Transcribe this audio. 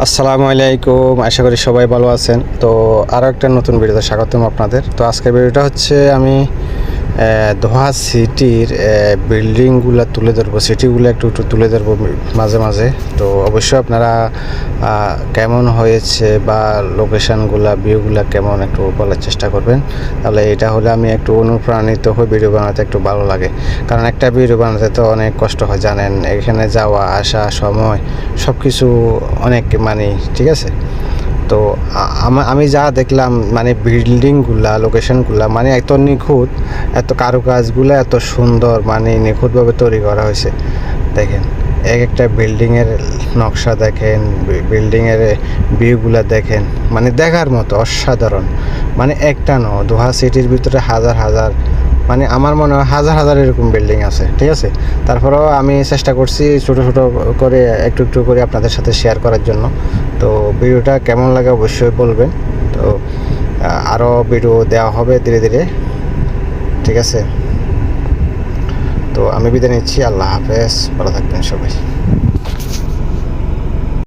আসসালামু আলাইকুম, আশা করি সবাই ভালো আছেন। তো আরও একটা নতুন ভিডিওতে স্বাগতম আপনাদের। তো আজকের ভিডিওটা হচ্ছে আমি দোহা সিটির বিল্ডিংগুলো তুলে ধরবো, সিটিগুলো একটু একটু তুলে ধরবো মাঝে মাঝে। তো অবশ্যই আপনারা কেমন হয়েছে বা লোকেশানগুলো ভিউগুলো কেমন একটু বলার চেষ্টা করবেন, তাহলে এটা হলে আমি একটু অনুপ্রাণিত হয়ে ভিডিও বানাতে একটু ভালো লাগে। কারণ একটা ভিডিও বানাতে তো অনেক কষ্ট হয় জানেন, এখানে যাওয়া আসা সময় সব কিছু অনেক মানে, ঠিক আছে। তো আমি যা দেখলাম মানে বিল্ডিংগুলা লোকেশনগুলা মানে এত নিখুঁত, এত কারুকাজগুলো এত সুন্দর, মানে নিখুঁতভাবে তৈরি করা হয়েছে। দেখেন এক একটা বিল্ডিংয়ের নকশা দেখেন, বিল্ডিংয়ের ভিউগুলা দেখেন, মানে দেখার মতো অসাধারণ। মানে একটা নয়, দোহা সিটির ভিতরে হাজার হাজার, মানে আমার মনে হয় হাজার হাজার এরকম বিল্ডিং আছে, ঠিক আছে। তারপরেও আমি চেষ্টা করছি ছোটো ছোটো করে একটু একটু করে আপনাদের সাথে শেয়ার করার জন্য। তো ভিডিওটা কেমন লাগে অবশ্যই বলবেন। তো আরও ভিডিও দেওয়া হবে ধীরে ধীরে, ঠিক আছে। তো আমি বিদায় নিচ্ছি, আল্লাহ হাফেজ, ভালো থাকবেন সবাই।